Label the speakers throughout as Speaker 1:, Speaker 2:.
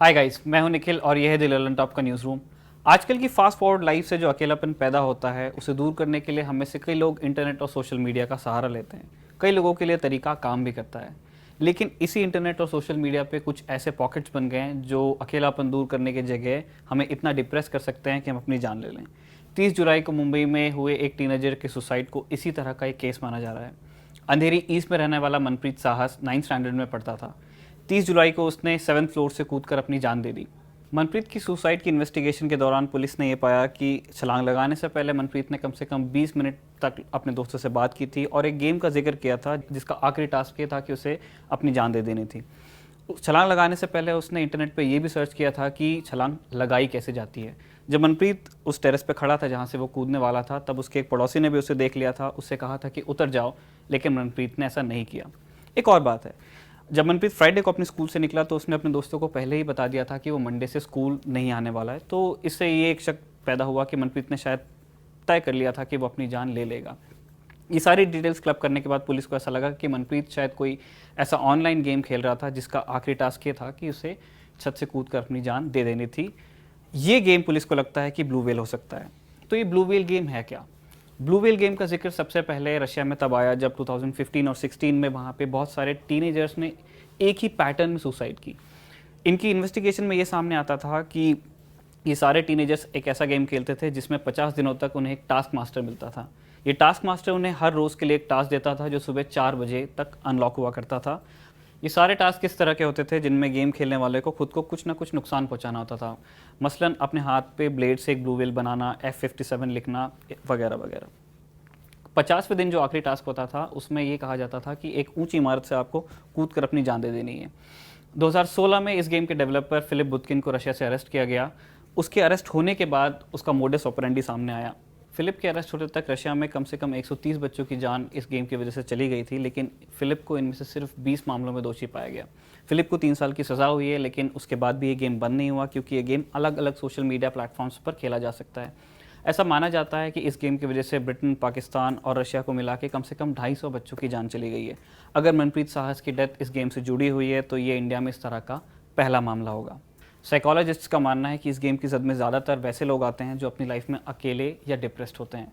Speaker 1: Hi guys, मैं हूं निखिल और यह है द लर्न टॉप का न्यूज़ रूम। आजकल की फास्ट फॉरवर्ड लाइफ से जो अकेलापन पैदा होता है उसे दूर करने के लिए हम में से कई लोग इंटरनेट और सोशल मीडिया का सहारा लेते हैं। कई लोगों के लिए तरीका काम भी करता है, लेकिन इसी इंटरनेट और सोशल मीडिया पे कुछ ऐसे पॉकेट्स बन गए हैं जो अकेलापन दूर करने की जगह हमें इतना डिप्रेस कर सकते हैं कि हम अपनी जान ले लें। 30 जुलाई को मुंबई में हुए एक टीनेजर के सुसाइड को इसी तरह का एक केस माना जा रहा है। अंधेरी ईस्ट में रहने वाला मनप्रीत साहस 9th स्टैंडर्ड में पढ़ता था। 30 जुलाई को उसने 7th फ्लोर से कूदकर अपनी जान दे दी। मनप्रीत की सुसाइड की इन्वेस्टिगेशन के दौरान पुलिस ने यह पाया कि छलांग लगाने से पहले मनप्रीत ने कम से कम 20 मिनट तक अपने दोस्तों से बात की थी और एक गेम का जिक्र किया था जिसका आखिरी टास्क ये था कि उसे अपनी जान दे देनी थी। छलांग लगाने से पहले उसने इंटरनेट पर यह भी सर्च किया था कि छलांग लगाई कैसे जाती है। जब मनप्रीत उस टेरेस पे खड़ा था जहाँ से वो कूदने वाला था, तब उसके एक पड़ोसी ने भी उसे देख लिया था। उससे कहा था कि उतर जाओ, लेकिन मनप्रीत ने ऐसा नहीं किया। एक और बात है, जब मनप्रीत फ्राइडे को अपने स्कूल से निकला तो उसने अपने दोस्तों को पहले ही बता दिया था कि वो मंडे से स्कूल नहीं आने वाला है। तो इससे ये एक शक पैदा हुआ कि मनप्रीत ने शायद तय कर लिया था कि वो अपनी जान ले लेगा। ये सारी डिटेल्स क्लब करने के बाद पुलिस को ऐसा लगा कि मनप्रीत शायद कोई ऐसा ऑनलाइन गेम खेल रहा था जिसका आखिरी टास्क ये था कि उसे छत से कूद कर अपनी जान दे देनी थी। ये गेम पुलिस को लगता है कि ब्लू व्हेल हो सकता है। तो ये ब्लू व्हेल गेम है क्या? ब्लू व्हेल गेम का जिक्र सबसे पहले रशिया में तब आया जब 2015 और 16 में वहाँ पे बहुत सारे टीनेजर्स ने एक ही पैटर्न में सुसाइड की। इनकी इन्वेस्टिगेशन में ये सामने आता था कि ये सारे टीनेजर्स एक ऐसा गेम खेलते थे जिसमें 50 दिनों तक उन्हें एक टास्क मास्टर मिलता था। ये टास्क मास्टर उन्हें हर रोज़ के लिए एक टास्क देता था जो सुबह 4 बजे तक अनलॉक हुआ करता था। ये सारे टास्क किस तरह के होते थे जिनमें गेम खेलने वाले को खुद को कुछ ना कुछ नुकसान पहुंचाना होता था। मसलन अपने हाथ पे ब्लेड से एक ब्लू व्हेल बनाना, F57 लिखना वगैरह वगैरह। 50वें दिन जो आखिरी टास्क होता था उसमें ये कहा जाता था कि एक ऊंची इमारत से आपको कूद कर अपनी जान दे देनी है। 2016 में इस गेम के डेवलपर फिलिप बुतकिन को रशिया से अरेस्ट किया गया। उसके अरेस्ट होने के बाद उसका मोडस ऑपरेंडी सामने आया। फिलिप के अरेस्ट होने तक रशिया में कम से कम 130 बच्चों की जान इस गेम की वजह से चली गई थी, लेकिन फिलिप को इनमें से सिर्फ 20 मामलों में दोषी पाया गया। फिलिप को 3 साल की सज़ा हुई है, लेकिन उसके बाद भी ये गेम बंद नहीं हुआ क्योंकि ये गेम अलग अलग सोशल मीडिया प्लेटफॉर्म्स पर खेला जा सकता है। ऐसा माना जाता है कि इस गेम की वजह से ब्रिटेन, पाकिस्तान और रशिया को मिला के कम से कम 250 बच्चों की जान चली गई है। अगर मनप्रीत साहस की डेथ इस गेम से जुड़ी हुई है तो ये इंडिया में इस तरह का पहला मामला होगा। साइकोलॉजिस्ट्स का मानना है कि इस गेम की जद में ज़्यादातर वैसे लोग आते हैं जो अपनी लाइफ में अकेले या डिप्रेस्ड होते हैं।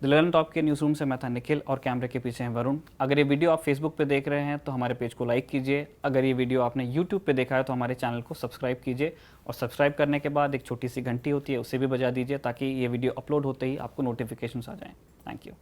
Speaker 1: द लर्न टॉप के न्यूज़ रूम से मैं था निखिल और कैमरे के पीछे हैं वरुण। अगर ये वीडियो आप फेसबुक पे देख रहे हैं तो हमारे पेज को लाइक कीजिए। अगर ये वीडियो आपने यूट्यूब पे देखा है तो हमारे चैनल को सब्सक्राइब कीजिए और सब्सक्राइब करने के बाद एक छोटी सी घंटी होती है उसे भी बजा दीजिए ताकि ये वीडियो अपलोड होते ही आपको नोटिफिकेशंस आ जाएं। Thank you.